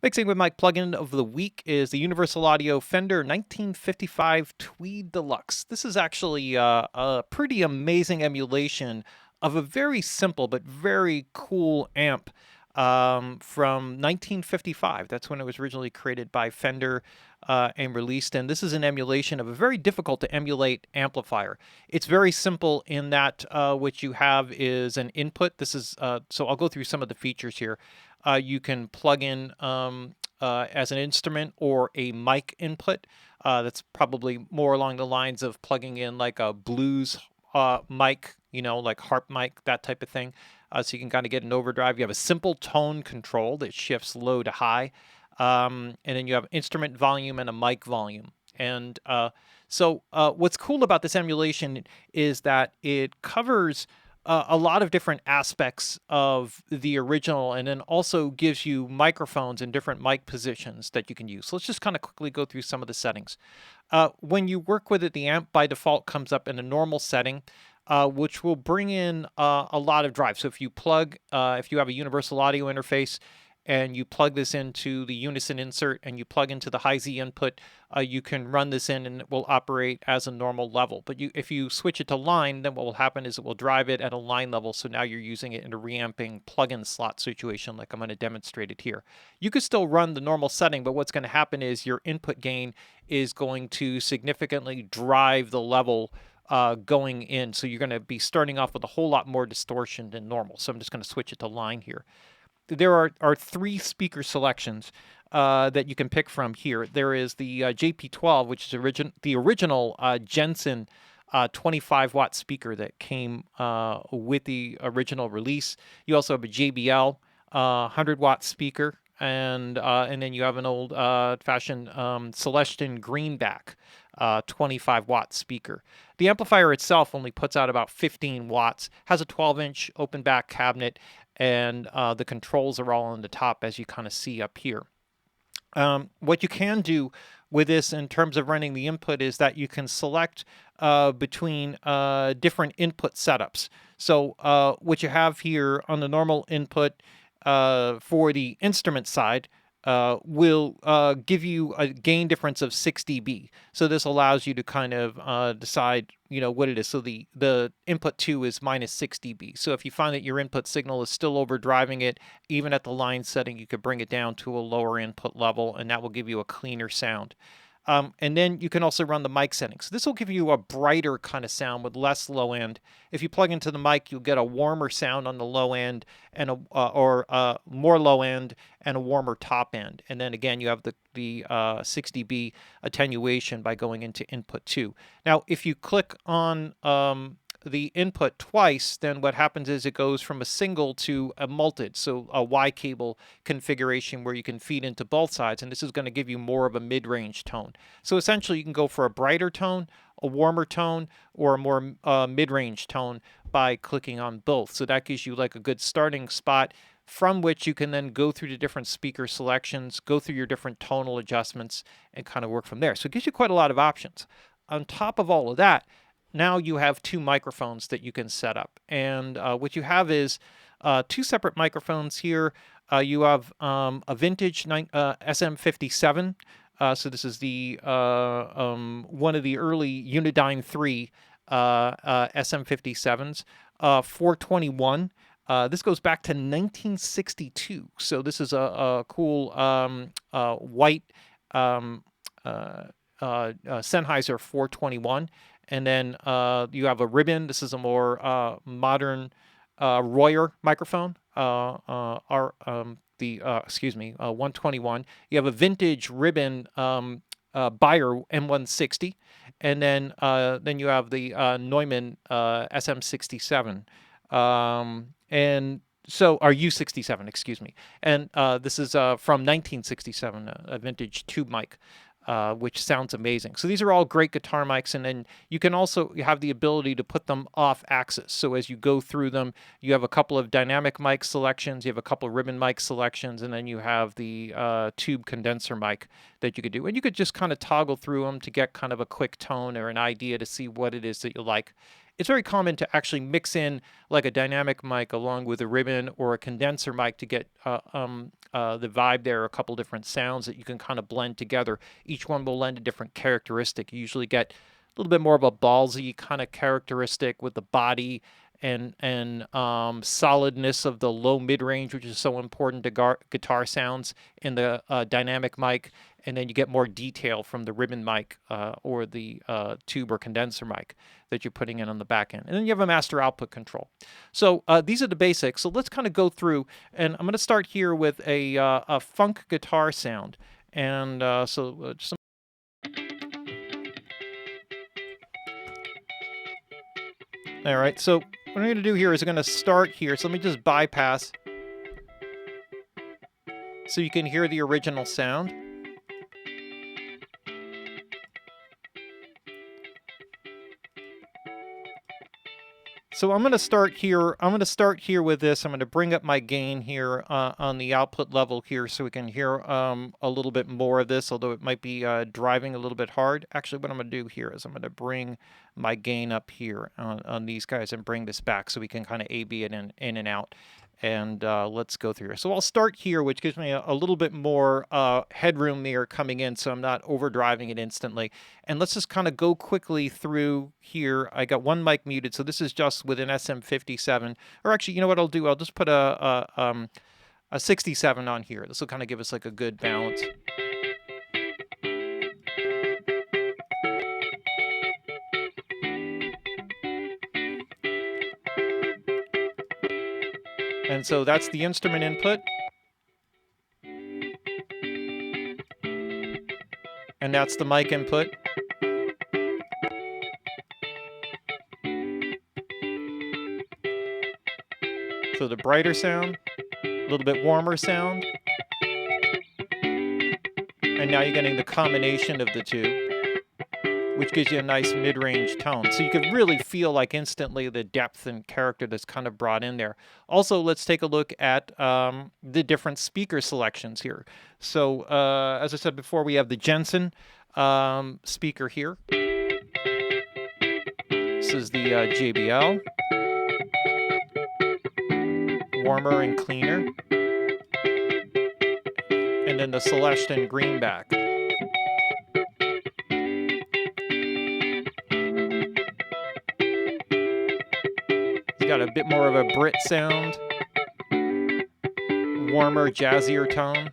Mixing with Mike plugin of the week is the Universal Audio Fender 1955 Tweed Deluxe. This is actually a pretty amazing emulation of a very simple but very cool amp from 1955. That's when it was originally created by Fender and released. And this is an emulation of a very difficult to emulate amplifier. It's very simple in that what you have is an input. This is so I'll go through some of the features here. You can plug in as an instrument or a mic input. That's probably more along the lines of plugging in like a blues mic, like harp mic, that type of thing. So you can kind of get an overdrive. You have a simple tone control that shifts low to high. And then you have instrument volume and a mic volume. And so what's cool about this emulation is that it covers a lot of different aspects of the original, and then also gives you microphones in different mic positions that you can use. So let's just kind of quickly go through some of the settings. When you work with it, the amp by default comes up in a normal setting, which will bring in a lot of drive. So if you have a universal audio interface, and you plug this into the unison insert and you plug into the high Z input, you can run this in and it will operate as a normal level. But if you switch it to line, then what will happen is it will drive it at a line level. So now you're using it in a reamping plug-in slot situation like I'm going to demonstrate it here. You could still run the normal setting, but what's going to happen is your input gain is going to significantly drive the level going in. So you're going to be starting off with a whole lot more distortion than normal. So I'm just going to switch it to line here. There are three speaker selections that you can pick from here. There is the JP12, which is the original Jensen 25-watt speaker that came with the original release. You also have a JBL 100-watt speaker, and then you have an old fashioned Celestion Greenback 25-watt speaker. The amplifier itself only puts out about 15 watts, has a 12-inch open back cabinet, and the controls are all on the top, as you kind of see up here. What you can do with this in terms of running the input is that you can select between different input setups. So what you have here on the normal input for the instrument side will give you a gain difference of 6 dB. So this allows you to kind of decide, what it is. So the input 2 is minus 6 dB. So if you find that your input signal is still overdriving it, even at the line setting, you could bring it down to a lower input level, and that will give you a cleaner sound. And then you can also run the mic settings. This will give you a brighter kind of sound with less low end. If you plug into the mic, you'll get a warmer sound on the low end, and more low end and a warmer top end. And then again, you have the 6 dB attenuation by going into input 2. Now, if you click on the input twice, then what happens is it goes from a single to a multed, so a Y cable configuration where you can feed into both sides, and this is going to give you more of a mid-range tone. So essentially you can go for a brighter tone, a warmer tone, or a more mid-range tone by clicking on both. So that gives you like a good starting spot from which you can then go through the different speaker selections, go through your different tonal adjustments, and kind of work from there. So it gives you quite a lot of options. On top of all of that, now you have two microphones that you can set up. And what you have is two separate microphones here. You have a vintage SM57. So this is the one of the early Unidyne 3 SM57s. 421. This goes back to 1962. So this is a cool white Sennheiser 421. And then you have a ribbon. This is a more modern Royer microphone. 121. You have a vintage ribbon Beyer M160, and then you have the Neumann SM67, and so or U67, excuse me. And this is from 1967, a vintage tube mic. Which sounds amazing. So these are all great guitar mics, and then you can also have the ability to put them off axis. So as you go through them, you have a couple of dynamic mic selections, you have a couple of ribbon mic selections, and then you have the tube condenser mic that you could do. And you could just kind of toggle through them to get kind of a quick tone or an idea to see what it is that you like. it's very common to actually mix in like a dynamic mic along with a ribbon or a condenser mic to get the vibe there, a couple different sounds that you can kind of blend together. Each one will lend a different characteristic. You usually get a little bit more of a ballsy kind of characteristic with the body and solidness of the low mid-range, which is so important to guitar sounds in the dynamic mic, and then you get more detail from the ribbon mic or the tube or condenser mic that you're putting in on the back end. And then you have a master output control. So these are the basics. So let's kind of go through, and I'm going to start here with a funk guitar sound. And just all right, so what I'm going to do here is I'm going to start here. So let me just bypass so you can hear the original sound. So I'm going to start here. I'm going to start here with this. I'm going to bring up my gain here on the output level here so we can hear a little bit more of this, although it might be driving a little bit hard. Actually, what I'm going to do here is I'm going to bring my gain up here on these guys and bring this back so we can kind of A/B it in and out. And let's go through here. So I'll start here, which gives me a little bit more headroom there coming in, so I'm not overdriving it instantly. And let's just kind of go quickly through here. I got one mic muted, so this is just with an SM57. Or actually, you know what I'll do? I'll just put a 67 on here. This will kind of give us like a good balance. And so that's the instrument input. And that's the mic input. So the brighter sound, a little bit warmer sound. And now you're getting the combination of the two, which gives you a nice mid-range tone. So you can really feel like instantly the depth and character that's kind of brought in there. Also, let's take a look at the different speaker selections here. So as I said before, we have the Jensen speaker here. This is the JBL. Warmer and cleaner. And then the Celestion Greenback. Got a bit more of a Brit sound, warmer, jazzier tone,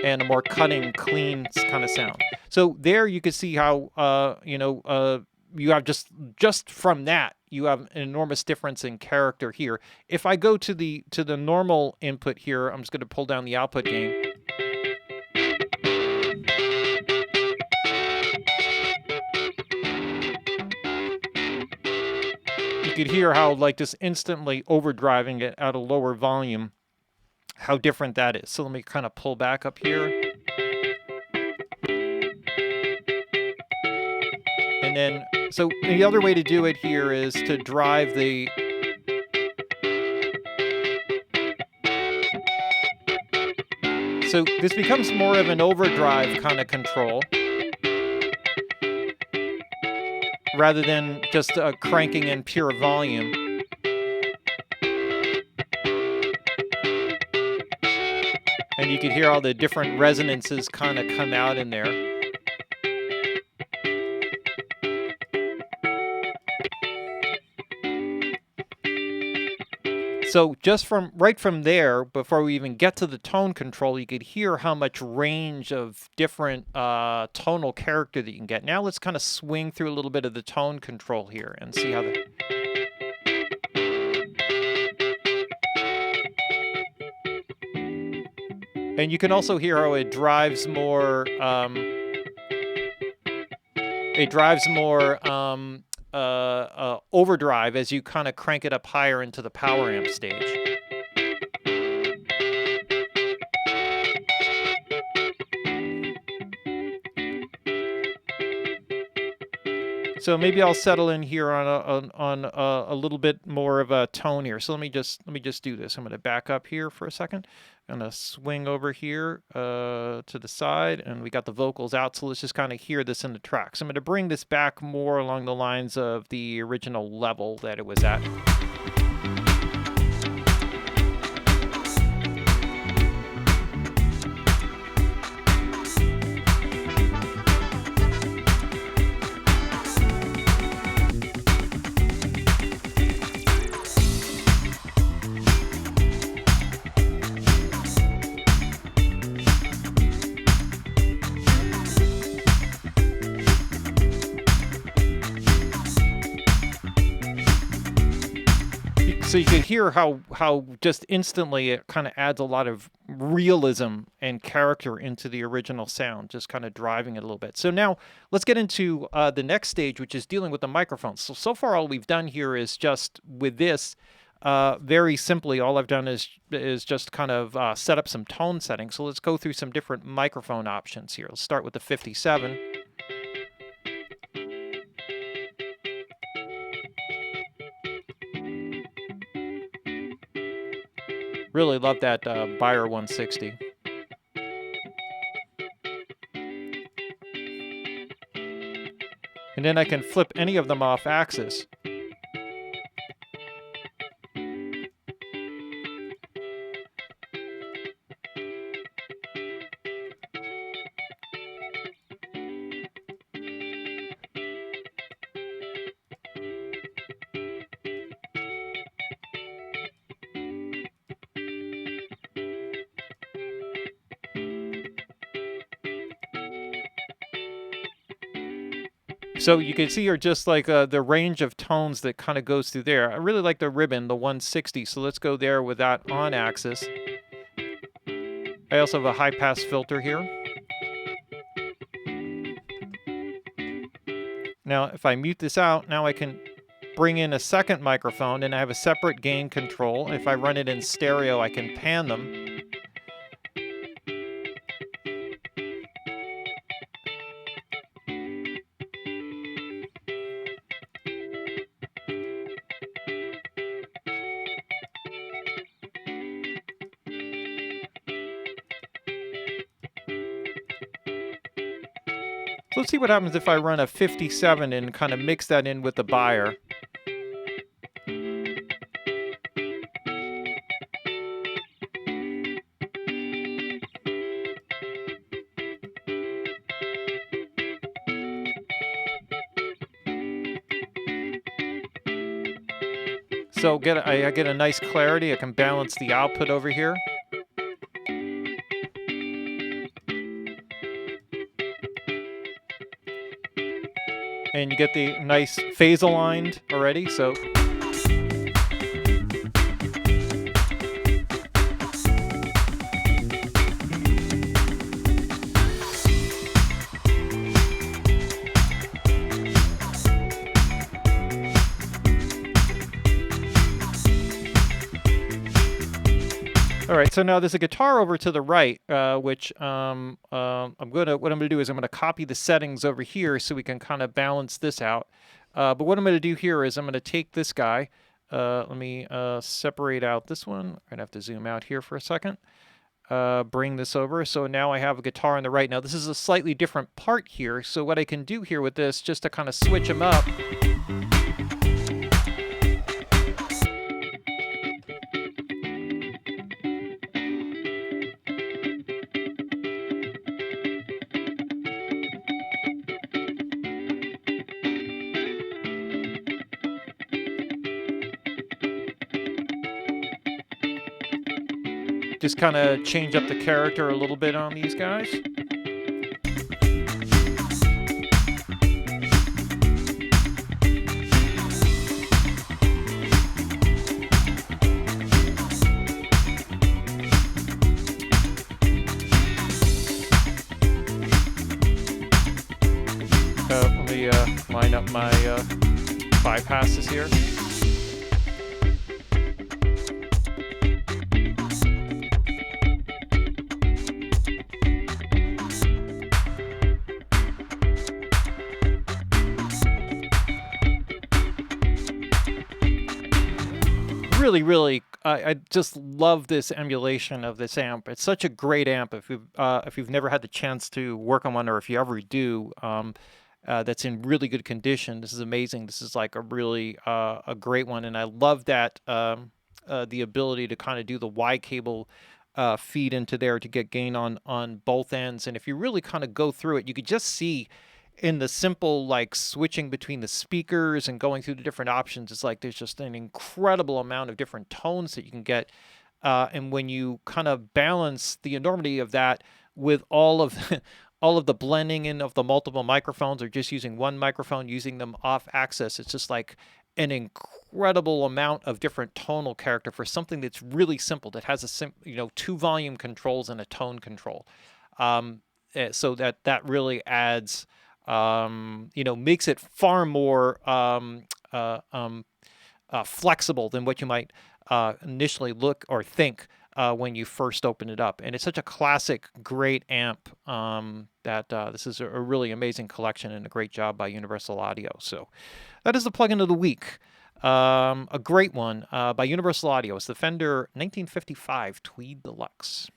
and a more cutting, clean kind of sound. So there you can see how you have just from that you have an enormous difference in character here. If I go to the normal input here, I'm just going to pull down the output gain. You could hear how like just instantly overdriving it at a lower volume, how different that is. So let me kind of pull back up here. And then, so the other way to do it here is to drive the so this becomes more of an overdrive kind of control, rather than just cranking in pure volume. And you can hear all the different resonances kind of come out in there. So just right from there, before we even get to the tone control, you could hear how much range of different tonal character that you can get. Now let's kind of swing through a little bit of the tone control here and see how the... And you can also hear how it drives more... overdrive as you kind of crank it up higher into the power amp stage. So maybe I'll settle in here on a little bit more of a tone here. So let me just do this. I'm going to back up here for a second. I'm going to swing over here to the side, and we got the vocals out. So let's just kind of hear this in the track. So I'm going to bring this back more along the lines of the original level that it was at. So you can hear how just instantly it kind of adds a lot of realism and character into the original sound, just kind of driving it a little bit. So now let's get into the next stage, which is dealing with the microphones. So far all we've done here is just with this, very simply, all I've done is just kind of set up some tone settings. So let's go through some different microphone options here. Let's start with the 57. Really love that Beyer 160. And then I can flip any of them off axis. So you can see here just like the range of tones that kind of goes through there. I really like the ribbon, the 160, so let's go there with that on axis. I also have a high pass filter here. Now if I mute this out, now I can bring in a second microphone and I have a separate gain control. If I run it in stereo, I can pan them. So let's see what happens if I run a 57 and kind of mix that in with the Beyer. So I get a nice clarity. I can balance the output over here. And you get the nice phase aligned already, so. All right, so now there's a guitar over to the right, which what I'm gonna do is I'm gonna copy the settings over here so we can kind of balance this out. But what I'm gonna do here is I'm gonna take this guy. Let me separate out this one. I'm gonna have to zoom out here for a second. Bring this over. So now I have a guitar on the right. Now this is a slightly different part here. So what I can do here with this, just to kind of switch them up. Just kind of change up the character a little bit on these guys. Let me line up my bypasses here. really, really, I just love this emulation of this amp. It's such a great amp. If you've never had the chance to work on one, or if you ever do, that's in really good condition, this is amazing. This is like a really a great one, and I love that the ability to kind of do the Y cable feed into there to get gain on both ends. And if you really kind of go through it, you could just see in the simple like switching between the speakers and going through the different options, it's like there's just an incredible amount of different tones that you can get. And when you kind of balance the enormity of that with all of all of the blending in of the multiple microphones, or just using one microphone, using them off axis, it's just like an incredible amount of different tonal character for something that's really simple, that has two volume controls and a tone control. So that really adds, makes it far more flexible than what you might initially look or think when you first open it up. And it's such a classic, great amp that this is a really amazing collection, and a great job by Universal Audio. So that is the plugin of the week. A great one by Universal Audio. It's the Fender 1955 Tweed Deluxe.